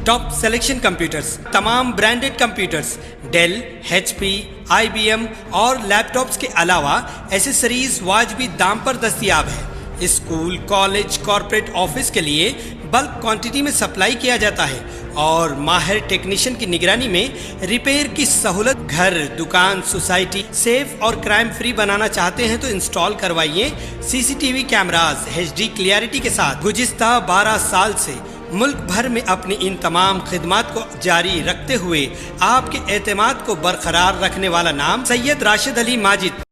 Top selection computers, तमाम branded computers, Dell, HP, IBM और laptops के अलावा एसेसरीज वाजबी दाम पर दस्तयाब है। स्कूल, कॉलेज, कॉर्पोरेट ऑफिस के लिए बल्क क्वांटिटी में सप्लाई किया जाता है और माहिर टेक्नीशियन की निगरानी में रिपेयर की सहूलत। घर, दुकान, सोसाइटी सेफ और क्राइम फ्री बनाना चाहते हैं तो इंस्टॉल करवाइए CCTV कैमरास HD क्लियरिटी के साथ। गुज़िश्ता 12 साल से मुल्क भर में अपनी इन तमाम खिदमात को जारी रखते हुए आपके एतमाद को बरकरार रखने वाला नाम सैयद राशिद अली माजिद।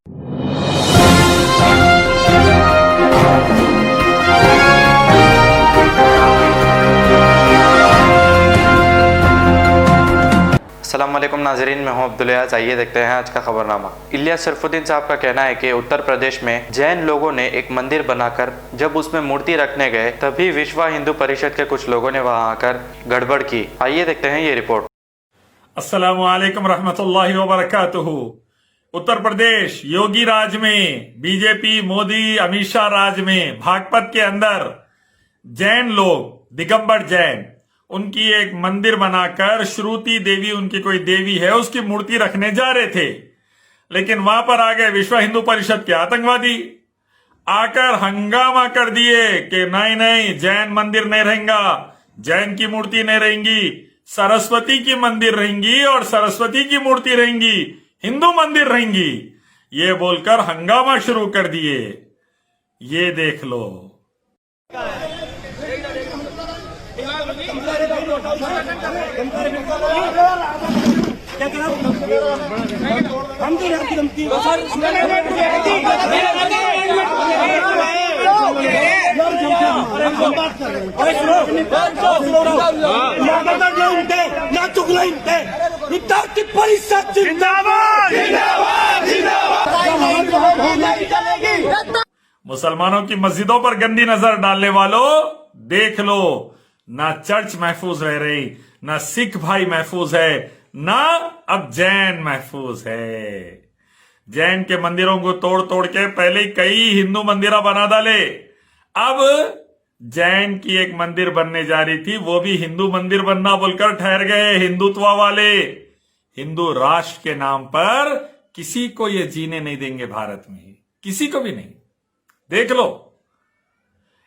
अस्सलामुअलैकुम नाजरीन, मैं हूं अब्दुल इयाज़। आइए देखते हैं आज का खबरनामा। इलियास सरफुद्दीन साहब का कहना है कि उत्तर प्रदेश में जैन लोगों ने एक मंदिर बनाकर जब उसमें मूर्ति रखने गए तभी विश्व हिंदू परिषद के कुछ लोगों ने वहां आकर गड़बड़ की। आइए देखते हैं ये रिपोर्ट। अस्सलामुअलैकुम रहमतुल्लाहि व बरकातुहू। उत्तर प्रदेश योगी राज में, बीजेपी मोदी अमित शाह राज में, भागपत के अंदर जैन लोग, दिगंबर जैन, उनकी एक मंदिर बनाकर श्रुति देवी, उनकी कोई देवी है, उसकी मूर्ति रखने जा रहे थे। लेकिन वहां पर आ गए विश्व हिंदू परिषद के आतंकवादी, आकर हंगामा कर दिए कि नहीं नहीं, जैन मंदिर नहीं रहेगा, जैन की मूर्ति नहीं रहेंगी, सरस्वती की मंदिर रहेंगी और सरस्वती की मूर्ति रहेंगी, हिंदू मंदिर रहेंगी, ये बोलकर हंगामा शुरू कर दिए। ये देख लो। मुसलमानों की मस्जिदों पर गंदी नजर डालने वालों, देख लो, ना चर्च महफूज रह रही, ना सिख भाई महफूज है, ना अब जैन महफूज है। जैन के मंदिरों को तोड़ तोड़ के पहले कई हिंदू मंदिर बना डाले। अब जैन की एक मंदिर बनने जा रही थी, वो भी हिंदू मंदिर बनना बोलकर ठहर गए हिंदुत्व वाले। हिंदू राष्ट्र के नाम पर किसी को ये जीने नहीं देंगे भारत में, किसी को भी नहीं। देख लो,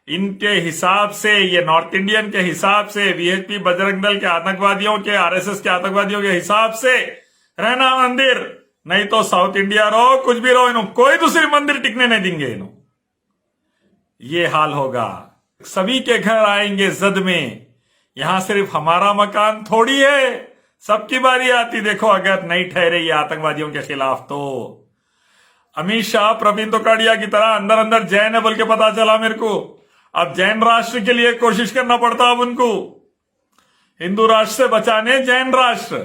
इनके हिसाब से, ये नॉर्थ इंडियन के हिसाब से, VHP बजरंग दल के आतंकवादियों के, RSS के आतंकवादियों के हिसाब से रहना मंदिर, नहीं तो साउथ इंडिया रहो, कुछ भी रहो, इन्हों कोई दूसरी मंदिर टिकने नहीं देंगे। इन्हों ये हाल होगा, सभी के घर आएंगे जद में। यहां सिर्फ हमारा मकान थोड़ी है, सबकी बारी आती। देखो, अगर नहीं ठहरे ये आतंकवादियों के खिलाफ तो अमित शाह, प्रवीण तोगाड़िया की तरह अंदर अंदर जैन है बोल के पता चला मेरे को। अब जैन राष्ट्र के लिए कोशिश करना पड़ता अब उनको, हिंदू राष्ट्र से बचाने जैन राष्ट्र।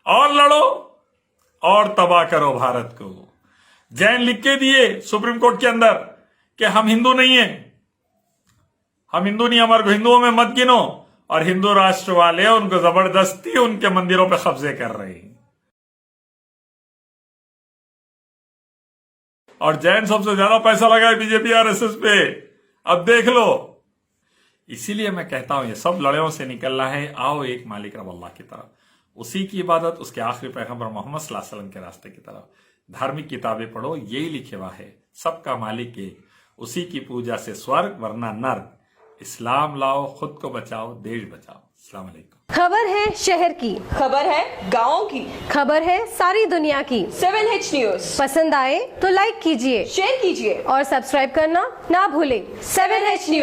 और लड़ो और तबाह करो भारत को। जैन लिख के दिए सुप्रीम कोर्ट के अंदर कि हम हिंदू नहीं है, हम हिंदू नहीं, हमारे को हिंदुओं में मत गिनो। और हिंदू राष्ट्र वाले उनको जबरदस्ती उनके मंदिरों पर कब्जे कर रहे हैं। और जैन सबसे ज्यादा पैसा लगाए बीजेपी RSS पे। अब देख लो, इसीलिए मैं कहता हूं ये सब लड़ाइयों से निकलना है। आओ एक मालिक रब अल्लाह की तरफ, उसी की इबादत, उसके आखिरी पैगंबर मोहम्मद सल्लल्लाहु अलैहि वसल्लम के रास्ते की तरफ। धार्मिक किताबें पढ़ो, यही लिखे हुआ है, सबका मालिक एक, उसी की पूजा से स्वर्ग वरना नर्क। इस्लाम लाओ, खुद को बचाओ, देश बचाओ। अस्सलाम वालेकुम। खबर है शहर की, खबर है गाँव की, खबर है सारी दुनिया की। 7H न्यूज पसंद आए तो लाइक कीजिए, शेयर कीजिए और सब्सक्राइब करना ना भूलें। 7H news.